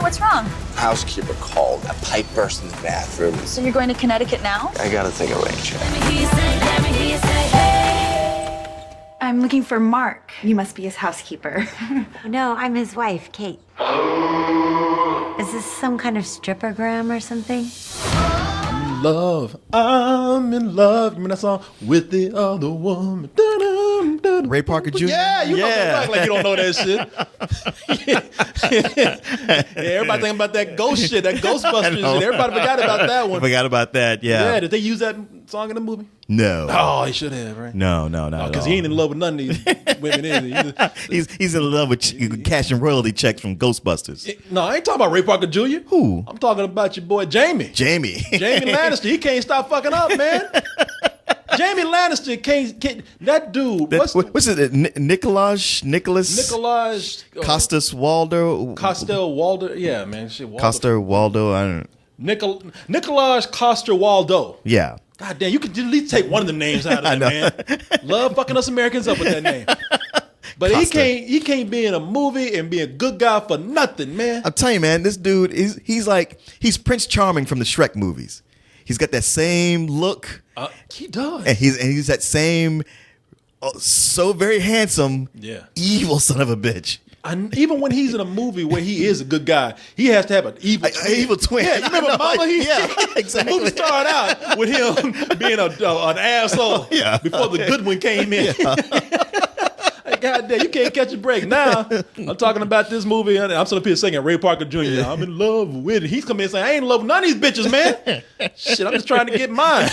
What's wrong? Housekeeper called. A pipe burst in the bathroom. So you're going to Connecticut now? I gotta think of range. I'm looking for Mark. You must be his housekeeper. No, I'm his wife, Kate. Is this some kind of strippergram or something? I'm in love. You remember that song? With the other woman. Dun-dun-dun. Ray Parker Jr.? Yeah, you fucking like you don't know that shit. Yeah, everybody thinking about that ghost shit, that Ghostbusters shit. Everybody forgot about that one. Forgot about that, yeah. Yeah, did they use that song in the movie? No. Oh, he should have, right? No, Because he ain't in love with none of these women, is he? He's in love with cashing royalty checks from Ghostbusters. No, I ain't talking about Ray Parker Jr. Who? I'm talking about your boy Jamie. Jamie Lannister. He can't stop fucking up, man. Jamie Lannister can't that dude. What's it? Nicholas Coster-Walda. Coster-Walda. Yeah, man. Shit, Coster-Walda. I don't know. Nicholas Coster-Walda. Yeah. God damn, you could at least take one of the names out of that, man. Love fucking us Americans up with that name. But Costa. he can't be in a movie and be a good guy for nothing, man. I'm telling you, man, this dude he's Prince Charming from the Shrek movies. He's got that same look. He does. And he's that same so very handsome, evil son of a bitch. And even when he's in a movie where he is a good guy, he has to have an evil twin. Yeah, you remember Mama? Exactly. The movie started out with him being an asshole before the good one came in. God damn, you can't catch a break. Now, I'm talking about this movie, and I'm sitting up here singing Ray Parker Jr. I'm in love with it. He's coming in saying, I ain't in love with none of these bitches, man. Shit, I'm just trying to get mine.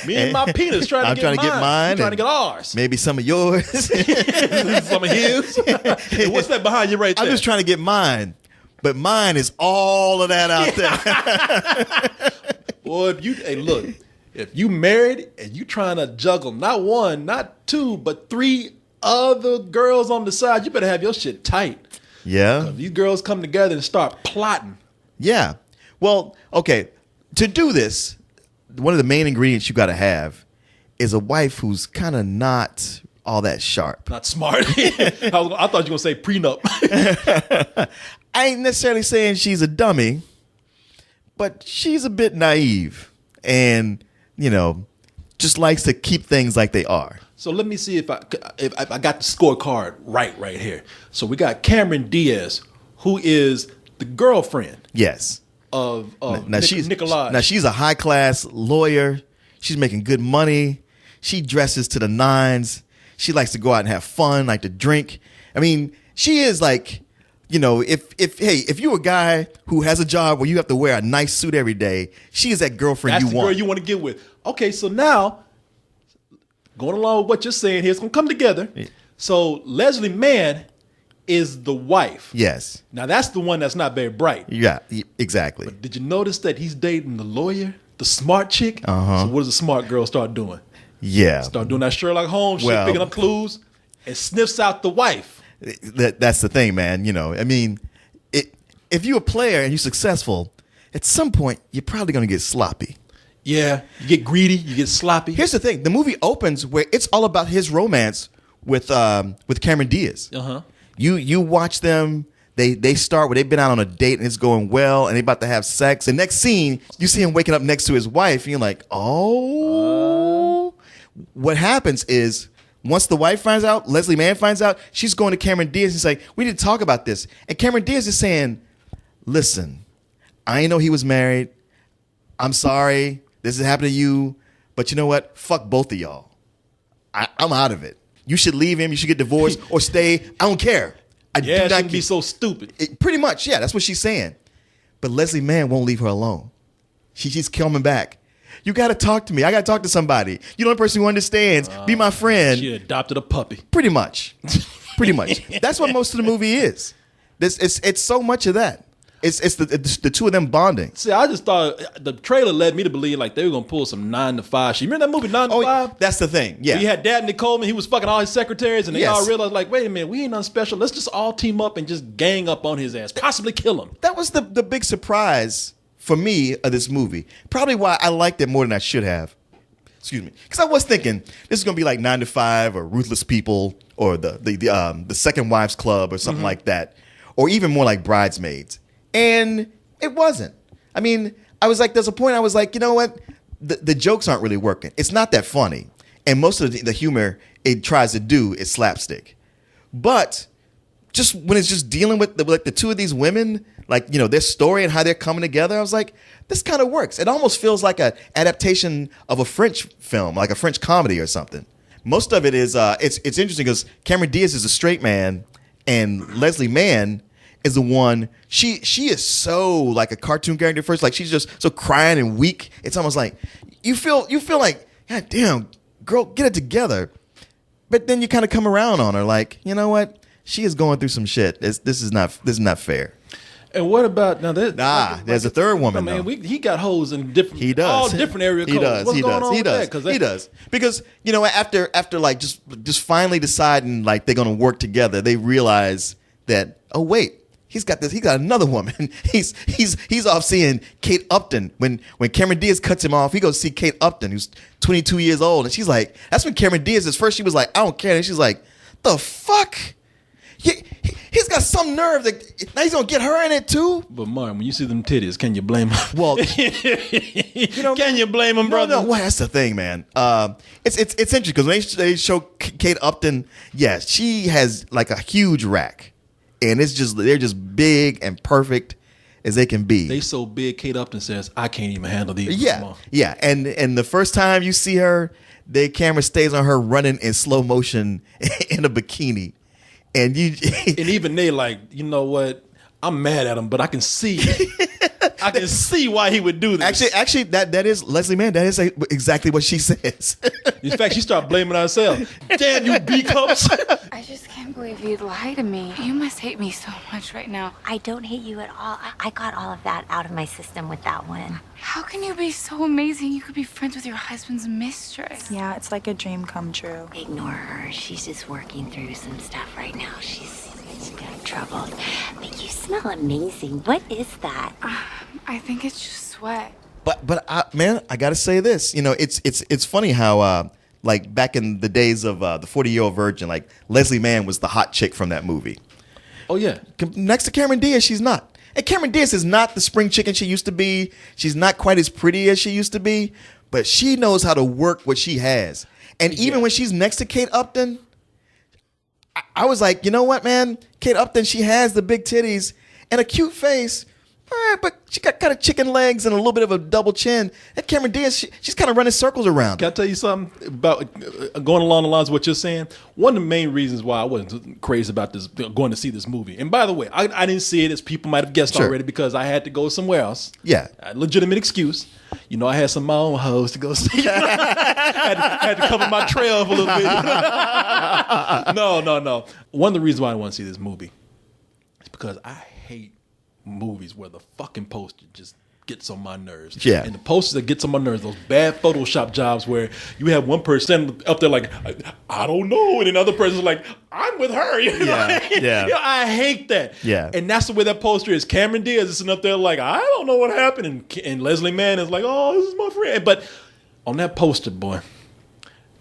Me and my penis trying to get mine. I'm trying to get ours. Maybe some of yours. Some of his. Hey, what's that behind you right there? I'm just trying to get mine. But mine is all of that out there. Boy, if you married and you trying to juggle not one, not two, but three other girls on the side, you better have your shit tight. Yeah. 'Cause these girls come together and start plotting. Yeah. Well, okay. To do this, one of the main ingredients you got to have is a wife who's kind of not all that sharp. Not smart. I thought you were going to say prenup. I ain't necessarily saying she's a dummy, but she's a bit naive and, just likes to keep things like they are. So let me see if I got the scorecard right here. So we got Cameron Diaz, who is the girlfriend. Yes. Of Nicolaj. Now she's a high class lawyer. She's making good money. She dresses to the nines. She likes to go out and have fun, like to drink. I mean, she is like, if you're a guy who has a job where you have to wear a nice suit every day, she is that girlfriend you want. That's the girl you want to get with. Okay, so now, going along with what you're saying here, it's going to come together. Yeah. So Leslie Mann is the wife. Yes. Now, that's the one that's not very bright. Yeah, exactly. But did you notice that he's dating the lawyer, the smart chick? Uh-huh. So what does the smart girl start doing? Yeah. Start doing that Sherlock Holmes shit, picking up clues, and sniffs out the wife. That's the thing, man. I mean, if you're a player and you're successful, at some point, you're probably going to get sloppy. Yeah, you get greedy, you get sloppy. Here's the thing: the movie opens where it's all about his romance with Cameron Diaz. Uh-huh. You watch them; they start where they've been out on a date and it's going well, and they're about to have sex. The next scene, you see him waking up next to his wife, and you're like, oh. What happens is once the wife finds out, Leslie Mann finds out, she's going to Cameron Diaz and she's like, we need to talk about this. And Cameron Diaz is saying, listen, I didn't know he was married. I'm sorry. This has happened to you, but you know what? Fuck both of y'all. I'm out of it. You should leave him. You should get divorced or stay. I don't care. She shouldn't be so stupid. Pretty much, yeah. That's what she's saying. But Leslie Mann won't leave her alone. She's coming back. You got to talk to me. I got to talk to somebody. You're the only person who understands. Be my friend. She adopted a puppy. Pretty much. Pretty much. That's what most of the movie is. It's so much of that. It's the two of them bonding. See, I just thought the trailer led me to believe like they were gonna pull some 9 to 5 shit. You remember that movie 9 to 5? That's the thing. Yeah. He had Dabney Coleman. He was fucking all his secretaries, and they all realized like, wait a minute, we ain't nothing special. Let's just all team up and just gang up on his ass, possibly kill him. That was the big surprise for me of this movie. Probably why I liked it more than I should have. Excuse me, because I was thinking this is gonna be like 9 to 5 or Ruthless People or the Second Wives Club or something like that, or even more like Bridesmaids. And it wasn't. I mean, I was like, there's a point I was like, you know what? The jokes aren't really working. It's not that funny. And most of the humor it tries to do is slapstick. But just when it's just dealing with the two of these women, like, you know, their story and how they're coming together, I was like, this kind of works. It almost feels like an adaptation of a French film, like a French comedy or something. Most of it is, it's interesting because Cameron Diaz is a straight man and Leslie Mann is the one, she is so like a cartoon character first, like she's just so crying and weak. It's almost like, you feel like, God damn, girl, get it together. But then you kind of come around on her like, you know what? She is going through some shit. This is not fair. And what about now? There's a third woman. I mean, he got hoes in different. He does. All different area codes. He does. What's he going does. on He with does. that? He does. Because you know, after like just finally deciding like they're gonna work together, they realize that, oh wait, he's got another woman. He's off seeing Kate Upton. When Cameron Diaz cuts him off, he goes see Kate Upton, who's 22 years old, and she's like, that's when Cameron Diaz is first. She was like, I don't care, and she's like, the fuck. He's got some nerve that now he's gonna get her in it too. But Martin, when you see them titties, can you blame him? Well, can you blame him, brother? No, well, that's the thing, man. It's interesting because when they show Kate Upton, yeah, she has like a huge rack, and they're just big and perfect as they can be. They so big, Kate Upton says, I can't even handle these. Yeah, and the first time you see her, the camera stays on her running in slow motion in a bikini. And even they like, you know what? I'm mad at him, but I can see why he would do this. Actually, that is Leslie Mann. That is exactly what she says. In fact, she started blaming herself. Damn you, B cups! I just can't believe you'd lie to me. You must hate me so much right now. I don't hate you at all. I got all of that out of my system with that one. How can you be so amazing? You could be friends with your husband's mistress. Yeah, it's like a dream come true. Ignore her. She's just working through some stuff right now. She's got trouble. But you smell amazing. What is that? I think it's just sweat. But man, I gotta say this. You know, it's funny how like back in the days of the 40-Year-Old Virgin, like Leslie Mann was the hot chick from that movie. Oh yeah. Next to Cameron Diaz, she's not. And Cameron Diaz is not the spring chicken she used to be. She's not quite as pretty as she used to be, but she knows how to work what she has. And even when she's next to Kate Upton, I was like, you know what, man? Kate Upton, she has the big titties and a cute face, but she got kind of chicken legs and a little bit of a double chin. And Cameron Diaz, she's kind of running circles around. Can I tell you something about going along the lines of what you're saying? One of the main reasons why I wasn't crazy about this, going to see this movie. And by the way, I didn't see it, as people might have guessed already, because I had to go somewhere else. Yeah. A legitimate excuse. You know, I had some of my own hoes to go see. had to cover my trail for a little bit. No. One of the reasons why I want to see this movie is because I hate movies where the fucking poster just gets on my nerves. Yeah. And the posters that gets on my nerves, those bad Photoshop jobs where you have one person up there like, I don't know, and another person's like, I'm with her. You know? Yeah. You know, I hate that. Yeah. And that's the way that poster is. Cameron Diaz is sitting up there like, I don't know what happened. And Leslie Mann is like, oh, this is my friend. But on that poster, boy,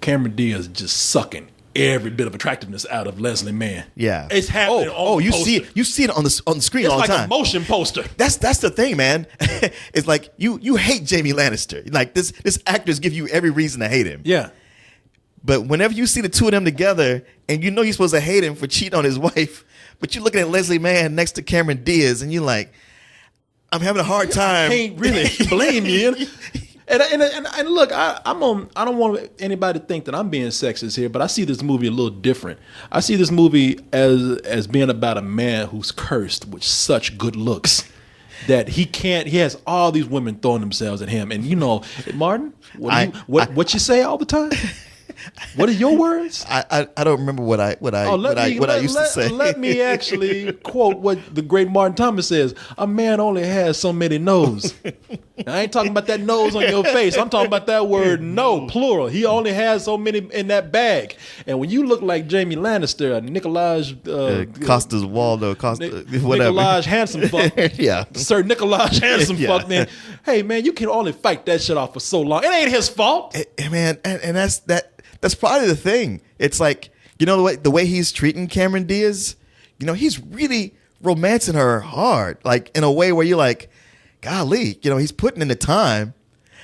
Cameron Diaz is just sucking every bit of attractiveness out of Leslie Mann. Yeah. It's happening on the you poster. see it on the screen It's all the like time. a motion poster. That's the thing, man. It's like you hate Jamie Lannister. Like this actors give you every reason to hate him. Yeah. But whenever you see the two of them together and you know you're supposed to hate him for cheating on his wife, but you're looking at Leslie Mann next to Cameron Diaz and you're like, I'm having a hard time. I can't really blame you. And look, I don't want anybody to think that I'm being sexist here, but I see this movie a little different. I see this movie as being about a man who's cursed with such good looks that he has all these women throwing themselves at him. And you know, Martin, what you say all the time? What are your words? I don't remember what I used to say. Let me actually quote what the great Martin Thomas says. A man only has so many no's. I ain't talking about that nose on your face. I'm talking about that word no, plural. He only has so many in that bag. And when you look like Jamie Lannister, Nikolaj Coster-Walda, whatever. Nikolaj handsome fuck. Yeah. Sir Nikolaj handsome Yeah. fuck, man. Hey man, you can only fight that shit off for so long. It ain't his fault. Man, and that's probably the thing. It's like, you know, the way he's treating Cameron Diaz, you know, he's really, romancing her hard, like in a way where you're like, golly, he's putting in the time.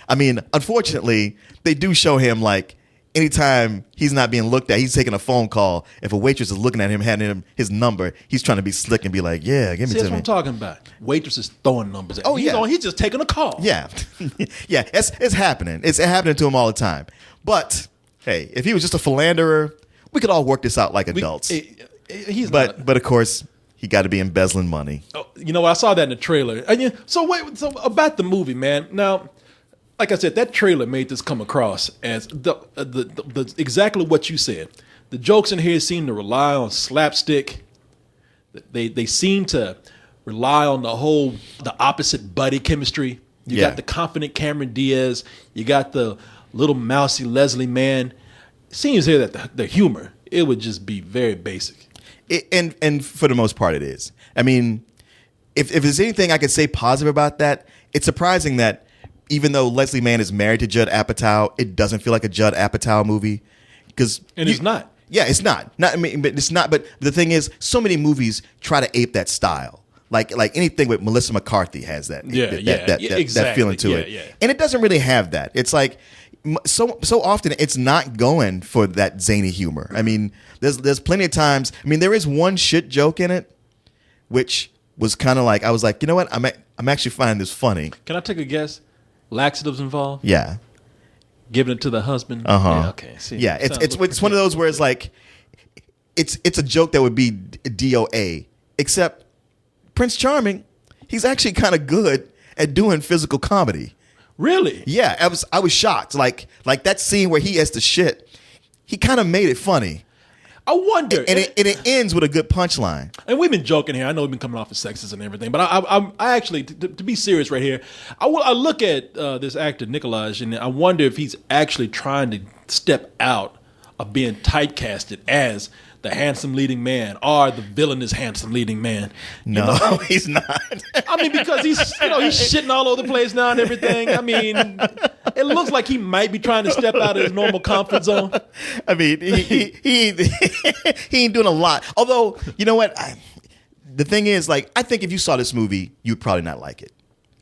I mean, unfortunately, they do show him like anytime he's not being looked at, he's taking a phone call. If a waitress is looking at him, handing him his number, he's trying to be slick and be like, yeah, give me to me. That's what I'm talking about. Waitresses throwing numbers at him. Oh, yeah. He's just taking a call. Yeah. Yeah, it's happening. It's happening to him all the time. But, hey, if he was just a philanderer, we could all work this out like adults. But of course, he got to be embezzling money. Oh, I saw that in the trailer. So about the movie, man. Now, like I said, that trailer made this come across as the exactly what you said. The jokes in here seem to rely on slapstick. They seem to rely on the opposite buddy chemistry. You got the confident Cameron Diaz. You got the little mousy Leslie Mann. It seems here that the humor, it would just be very basic. And for the most part, it is. I mean, if there's anything I could say positive about that, it's surprising that even though Leslie Mann is married to Judd Apatow, it doesn't feel like a Judd Apatow movie. It's not. Yeah, it's not. But it's not. But the thing is, so many movies try to ape that style. Like anything with Melissa McCarthy has that. That feeling to it. Yeah. And it doesn't really have that. It's like so often it's not going for that zany humor. I mean, there's plenty of times. I mean, there is one shit joke in it, which was kind of like I was like, you know what? I'm actually finding this funny. Can I take a guess? Laxatives involved? Yeah. Giving it to the husband? Uh-huh. Yeah, okay. See, yeah, it's one of those where it's like it's a joke that would be DOA, except Prince Charming, he's actually kind of good at doing physical comedy. Really? Yeah, I was shocked. Like that scene where he has to shit, he kind of made it funny. I wonder. And it ends with a good punchline. And we've been joking here. I know we've been coming off of sexist and everything, but I actually, to be serious right here, I look at this actor, Nicolaj, and I wonder if he's actually trying to step out of being typecasted as the handsome leading man or the villainous handsome leading man. No, he's not. I mean, because he's shitting all over the place now and everything. I mean, it looks like he might be trying to step out of his normal comfort zone. I mean, he ain't doing a lot. Although, you know what? The thing is, like, I think if you saw this movie, you'd probably not like it.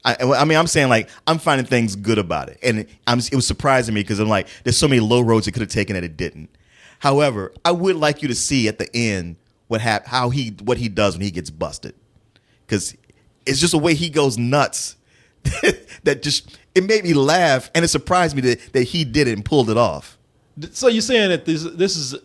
I mean, I'm saying, like, I'm finding things good about it. And it was surprising me because I'm like, there's so many low roads it could have taken that it didn't. However, I would like you to see at the end what he does when he gets busted, because it's just a way he goes nuts that just it made me laugh, and it surprised me that he did it and pulled it off. So you're saying that this is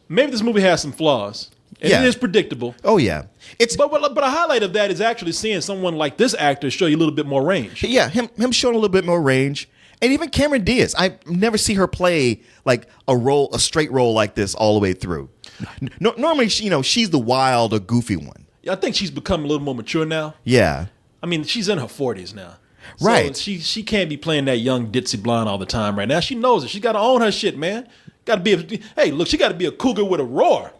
maybe this movie has some flaws. And it is predictable. Oh yeah, but a highlight of that is actually seeing someone like this actor show you a little bit more range. Yeah, him showing a little bit more range. And even Cameron Diaz, I never see her play like a straight role like this all the way through. Normally, she's the wild or goofy one. Yeah, I think she's become a little more mature now. Yeah. I mean, she's in her 40s now. So right. She can't be playing that young ditzy blonde all the time right now. She knows it. She got to own her shit, man. Got to be she got to be a cougar with a roar,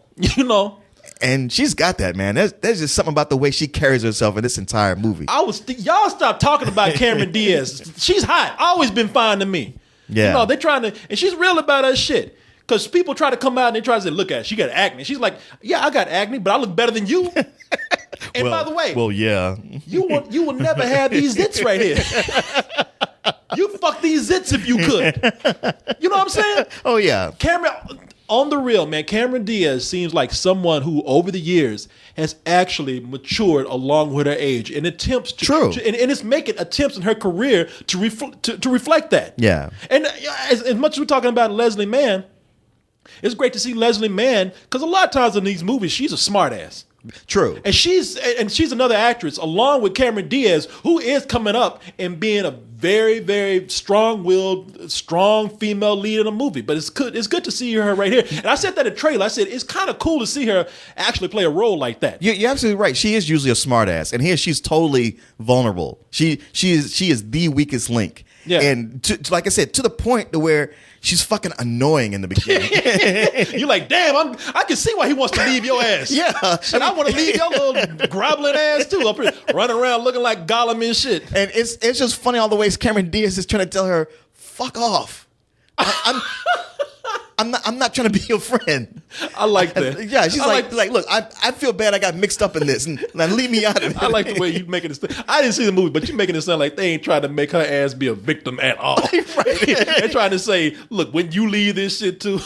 And she's got that, man. There's just something about the way she carries herself in this entire movie. Y'all stop talking about Cameron Diaz. She's hot. Always been fine to me. Yeah. They're trying to, and she's real about her shit. Because people try to come out and they try to say, look at her, she got acne. She's like, yeah, I got acne, but I look better than you. And by the way, yeah, you will never have these zits right here. You fuck these zits if you could. You know what I'm saying? Oh yeah. On the real, man, Cameron Diaz seems like someone who, over the years, has actually matured along with her age and attempts to, True. And it's making attempts in her career to reflect that. Yeah. And as much as we're talking about Leslie Mann, it's great to see Leslie Mann because a lot of times in these movies, she's a smartass. True. And she's another actress along with Cameron Diaz who is coming up and being a very, very strong-willed, strong female lead in a movie. But it's good to see her right here. And I said that in the trailer. I said it's kind of cool to see her actually play a role like that. You're absolutely right. She is usually a smartass, and here she's totally vulnerable. She is the weakest link. Yeah. And like I said, to the point to where she's fucking annoying in the beginning. You're like, damn, I can see why he wants to leave your ass. Yeah. And I want to leave your little groveling ass too, up here running around looking like Gollum and shit. And it's just funny all the ways Cameron Diaz is trying to tell her, fuck off. I'm not trying to be your friend. I like that. Yeah, she's like, look, I feel bad I got mixed up in this, and now leave me out of it. I like the way you making it. I didn't see the movie, but you making it sound like they ain't trying to make her ass be a victim at all. Right. They're trying to say, look, when you leave this shit too.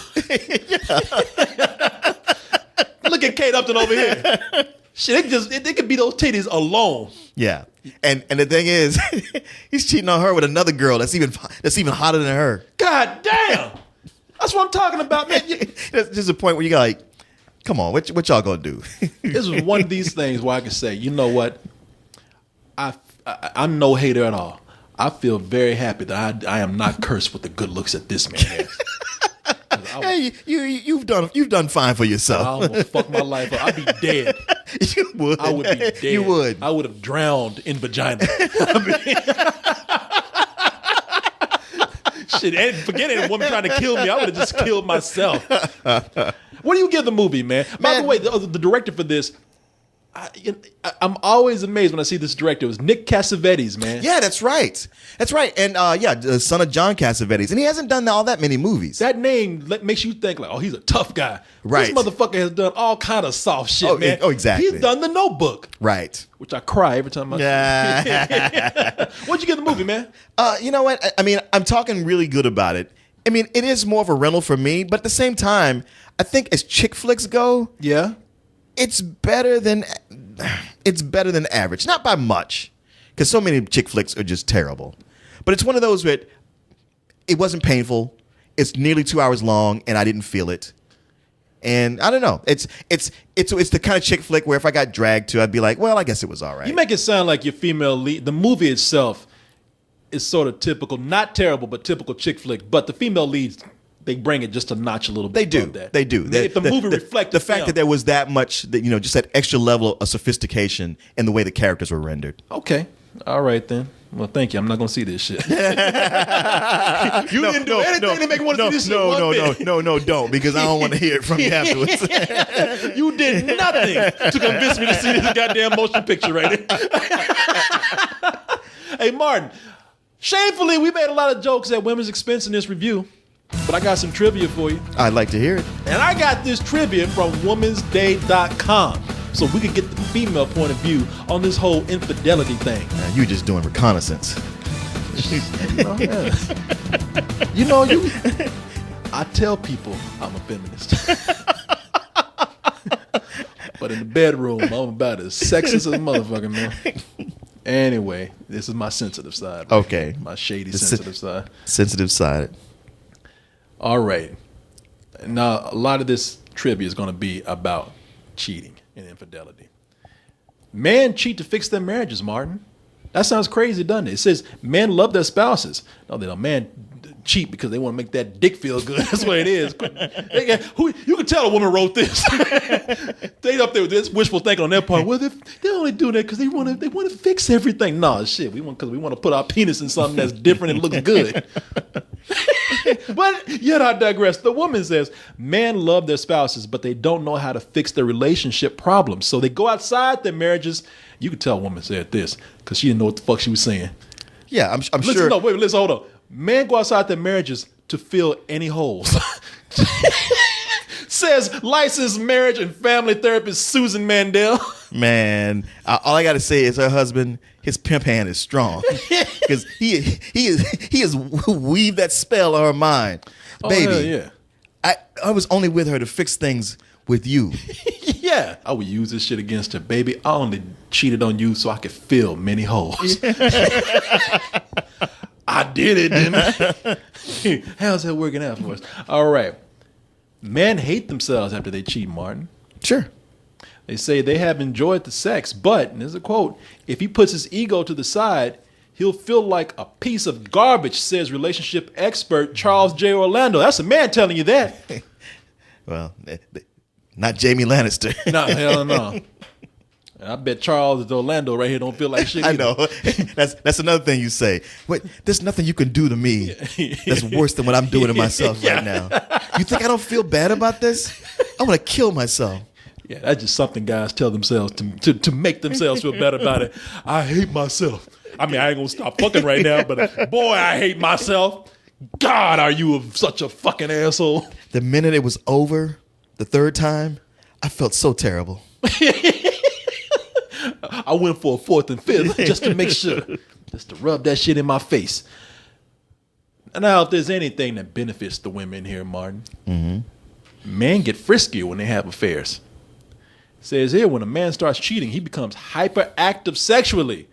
Look at Kate Upton over here. Shit, they could be those titties alone. Yeah, and the thing is, he's cheating on her with another girl that's even hotter than her. God damn, that's what I'm talking about, man. There's just a point where you got like, come on, what y'all gonna do? This is one of these things where I can say, you know what, I'm no hater at all. I feel very happy that I am not cursed with the good looks that this man has. Hey, you've done fine for I yourself. almost fuck my life up. I'd be dead. You would. I would be dead. You would. I would have drowned in vagina. Shit, and forget it. A woman trying to kill me. I would have just killed myself. What do you give the movie, man? By the way, the director for this, I'm always amazed when I see this director. It was Nick Cassavetes, man. Yeah, that's right. That's right. And the son of John Cassavetes. And he hasn't done all that many movies. That name makes you think like, oh, he's a tough guy. Right. This motherfucker has done all kind of soft shit, man. Oh, exactly. He's done The Notebook. Right. Which I cry every time I see it. What'd you give the movie, man? You know what? I mean, I'm talking really good about it. I mean, it is more of a rental for me, but at the same time, I think as chick flicks go, Yeah. it's better than average. Not by much, because so many chick flicks are just terrible. But it's one of those where it wasn't painful. It's nearly 2 hours long, and I didn't feel it. And I don't know. It's the kind of chick flick where if I got dragged to, I'd be like, well, I guess it was all right. You make it sound like your female lead. The movie itself is sort of typical, not terrible, but typical chick flick. But the female leads, they bring it just a notch a little bit. They do. above that. They do. If the movie reflects the fact that there was that much, just that extra level of sophistication in the way the characters were rendered. Okay. All right then. Well, thank you. I'm not going to see this shit. You didn't do anything to make me want to see this shit. No, don't, because I don't want to hear it from you afterwards. You did nothing to convince me to see this goddamn motion picture right here. Hey, Martin, shamefully, we made a lot of jokes at women's expense in this review, but I got some trivia for you. I'd like to hear it. And I got this trivia from womensday.com. So we could get the female point of view on this whole infidelity thing. Now, you're just doing reconnaissance. I tell people I'm a feminist. But in the bedroom, I'm about as sexist as a motherfucker, man. Anyway, this is my sensitive side. Right? Okay. My shady sensitive side. Sensitive side. All right. Now, a lot of this trivia is going to be about cheating and infidelity. Men cheat to fix their marriages, Martin. That sounds crazy, doesn't it? It says men love their spouses. No, they don't. Men cheat because they want to make that dick feel good. That's what it is. You can tell a woman wrote this. They up there with this wishful thinking on their part. Well, they only do that because they want to fix everything. No, shit. We want to put our penis in something that's different and looks good. But yet I digress. The woman says men love their spouses, but they don't know how to fix their relationship problems. So they go outside their marriages. You can tell a woman said this because she didn't know what the fuck she was saying. Yeah, I'm Listen, sure. No, wait, listen, hold on. Men go outside their marriages to fill any holes. Says licensed marriage and family therapist Susan Mandel. Man, all I got to say is her husband, his pimp hand is strong because he has weaved that spell on her mind. Oh, Baby, hell yeah. I was only with her to fix things with you. Yeah, I would use this shit against her, baby. I only cheated on you so I could fill many holes. I did it, didn't I? How's that working out for us? All right. Men hate themselves after they cheat, Martin. Sure. They say they have enjoyed the sex, but, and there's a quote, if he puts his ego to the side, he'll feel like a piece of garbage, says relationship expert Charles J. Orlando. That's a man telling you that. Well, not Jamie Lannister. No, hell no. I bet Charles Orlando right here don't feel like shit either. I know. That's another thing you say. Wait, there's nothing you can do to me that's worse than what I'm doing to myself right now. You think I don't feel bad about this? I want to kill myself. Yeah, that's just something guys tell themselves to make themselves feel better about it. I hate myself. I mean, I ain't gonna stop fucking right now, but boy, I hate myself. God, are you such a fucking asshole? The minute it was over, the third time, I felt so terrible. I went for a fourth and fifth just to make sure, just to rub that shit in my face. And now, if there's anything that benefits the women here, Martin, men get friskier when they have affairs. It says here, when a man starts cheating, he becomes hyperactive sexually.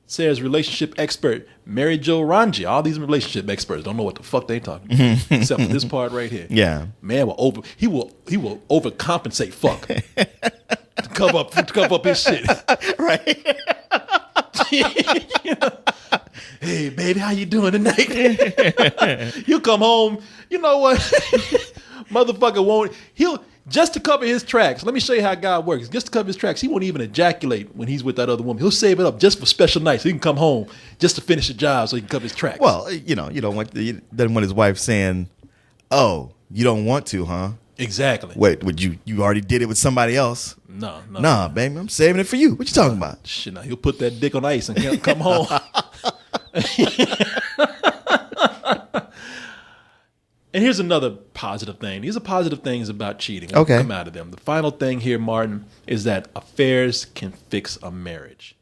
Says relationship expert Mary Jo Ranji. All these relationship experts don't know what the fuck they talking about, except for this part right here. Yeah, man will he will overcompensate fuck to cover up his shit. Right. Hey baby, how you doing tonight? You come home, you know what? Motherfucker won't. He'll just to cover his tracks. Let me show you how God works. Just to cover his tracks, he won't even ejaculate when he's with that other woman. He'll save it up just for special nights. So he can come home just to finish the job so he can cover his tracks. Well, you don't want he doesn't want his wife saying, "Oh, you don't want to, huh?" Exactly. Wait, would you already did it with somebody else? No. Nah, baby, I'm saving it for you. What you talking about? Shit, now he'll put that dick on ice and come home. And here's another positive thing. These are positive things about cheating. What Okay. come out of them. The final thing here, Martin, is that affairs can fix a marriage.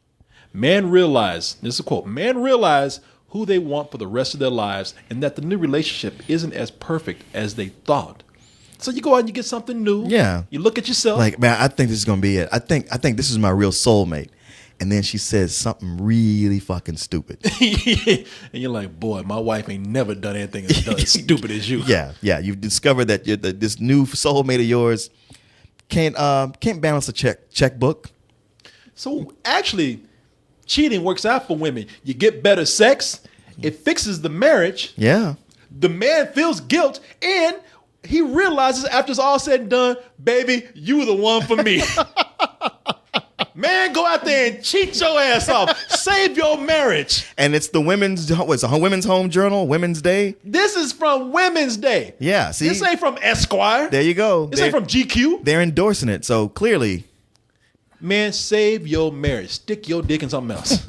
Men realize, this is a quote, men realize who they want for the rest of their lives and that the new relationship isn't as perfect as they thought. So you go out and you get something new. Yeah. You look at yourself. Like, man, I think this is gonna be it. I think this is my real soulmate. And then she says something really fucking stupid. And you're like, boy, my wife ain't never done anything as stupid as you. Yeah. You've discovered that this new soulmate of yours can't balance a checkbook. So actually, cheating works out for women. You get better sex. It fixes the marriage. Yeah. The man feels guilt, and he realizes after it's all said and done, baby, you the one for me. Man, go out there and cheat your ass off. Save your marriage. And it's the Women's Home Journal, Women's Day. This is from Women's Day. Yeah, see? This ain't from Esquire. There you go. This ain't from GQ. They're endorsing it, so clearly. Man, save your marriage. Stick your dick in something else.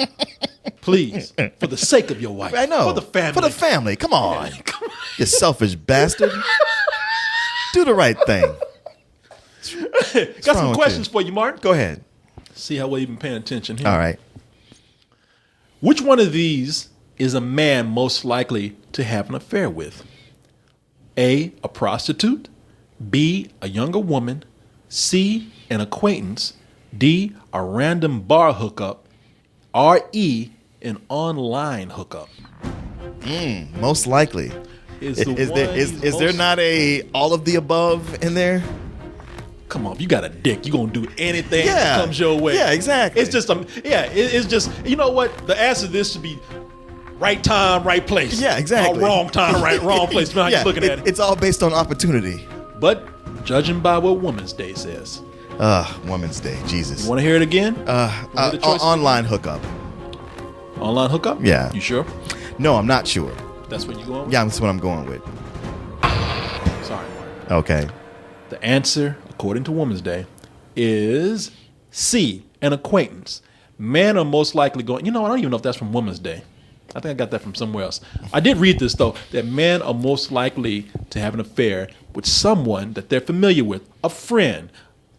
Please. For the sake of your wife. I know. For the family. For the family. Come on. You selfish bastard. Do the right thing. Got some questions for you, Martin. Go ahead. See how well you've been paying attention here. All right. Which one of these is a man most likely to have an affair with? A prostitute. B, a younger woman. C, an acquaintance. D, a random bar hookup. Or E, an online hookup. Most likely. Is there not a all of the above in there? Come on, if you got a dick, you gonna do anything that comes your way. Yeah, exactly. It's just it's just, you know what? The answer to this should be right time, right place. Yeah, exactly. Or wrong time, wrong place. How you looking at it. It's all based on opportunity. But judging by what Women's Day says. Women's Day, Jesus. You want to hear it again? Online hookup. Online hookup? Yeah. You sure? No, I'm not sure. That's what you're going with? Yeah, that's what I'm going with. Sorry, Mark. Okay. The answer, according to Women's Day, is C, an acquaintance. Men are most likely going, you know, I don't even know if that's from Women's Day. I think I got that from somewhere else. I did read this, though, that men are most likely to have an affair with someone that they're familiar with, a friend,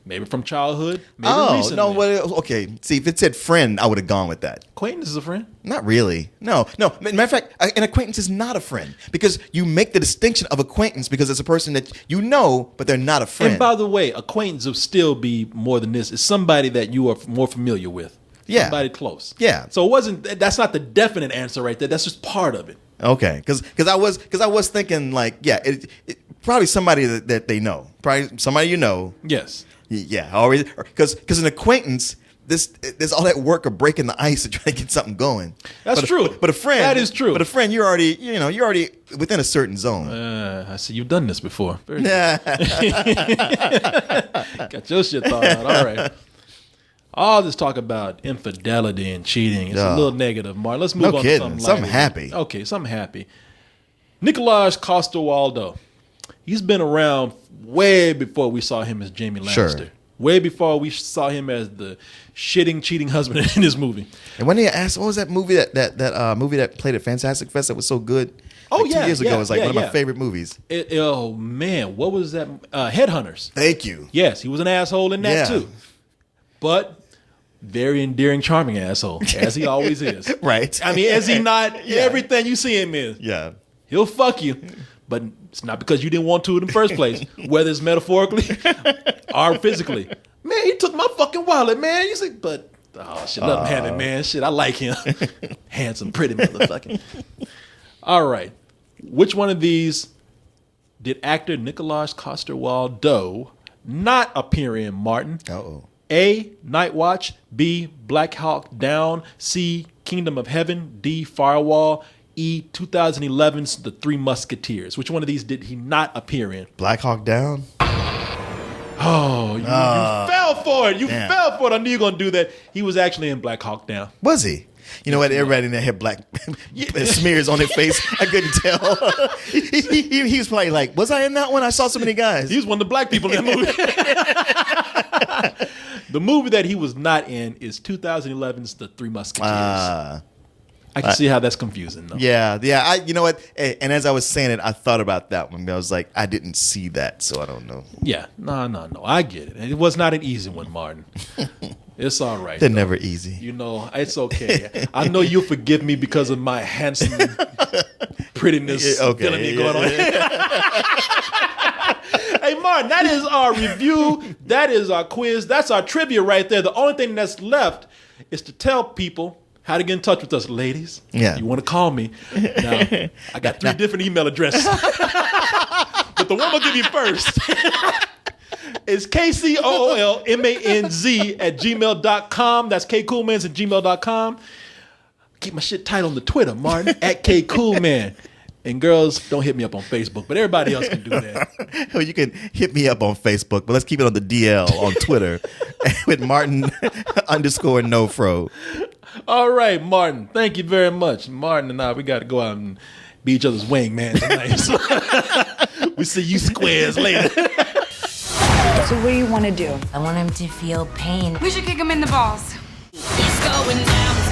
maybe from childhood, maybe recently. No, well, okay. See, if it said friend, I would have gone with that. Acquaintance is a friend? Not really. No. Matter of fact, an acquaintance is not a friend because you make the distinction of acquaintance because it's a person that you know, but they're not a friend. And by the way, acquaintance will still be more than this. It's somebody that you are more familiar with. Yeah. Somebody close. Yeah. So that's not the definite answer right there. That's just part of it. Okay. Because I was thinking like, yeah, it probably somebody that they know. Probably somebody you know. Yes. Yeah. Always. Because an acquaintance, there's all that work of breaking the ice to try to get something going. That's true. But a friend. That is true. But a friend, you're already within a certain zone. I see you've done this before. Very Yeah. Got your shit thought out. All right. All this talk about infidelity and cheating. It's a little negative, Mark. Let's move on to something happy. Okay, something happy. Nikolaj Coster-Walda. He's been around way before we saw him as Jamie Lannister. Way before we saw him as the shitting, cheating husband in this movie. And when they asked, what was that movie that movie that played at Fantastic Fest that was so good? Oh, like 2 yeah, years ago, yeah, it was like yeah, one of yeah. my favorite movies. Oh man, what was that? Headhunters. Thank you. Yes, he was an asshole in that Yeah. too, but very endearing, charming asshole, as he always is. Right. I mean, is he not? Yeah. Everything you see him in, Yeah. he'll fuck you, but it's not because you didn't want to in the first place, whether it's metaphorically or physically. Man, he took my fucking wallet, man. You see, but oh shit, let him have it, man. Shit, I like him. Handsome, pretty motherfucker. All right, which one of these did actor Nicholas Coster-Walda not appear in, Martin? Uh-oh. A. Night Watch. B. Black Hawk Down. C. Kingdom of Heaven. D. Firewall. E. 2011's The Three Musketeers. Which one of these did he not appear in? Black Hawk Down. Oh, you fell for it. You damn. fell for it. I knew you were going to do that. He was actually in Black Hawk Down. Was he? You know what? Everybody in there had black smears on their face. I couldn't tell. he was probably like, was I in that one? I saw so many guys. He was one of the black people in that movie. The movie that he was not in is 2011's The Three Musketeers. I can see how that's confusing, though. Yeah. You know what? And as I was saying it, I thought about that one. I was like, I didn't see that, so I don't know. Yeah. No. I get it. And it was not an easy one, Martin. It's all right. They're though. never easy. You know, it's okay. I know you'll forgive me because of my handsome prettiness villainy going on. Hey, Martin, that is our review. That is our quiz. That's our trivia right there. The only thing that's left is to tell people how to get in touch with us, ladies. Yeah. You want to call me. Now, I got 3 different email addresses. But the one I'll give you first is kcoolmanz@gmail.com. That's kcoolmans@gmail.com. Keep my shit tight on the Twitter, Martin, @kcoolman. And girls, don't hit me up on Facebook, but everybody else can do that. Well, you can hit me up on Facebook, but let's keep it on the DL on Twitter with Martin _nofro. All right, Martin, thank you very much. Martin and I, we got to go out and be each other's wingman tonight. So we see you squares later. So what do you want to do? I want him to feel pain. We should kick him in the balls. It's going down.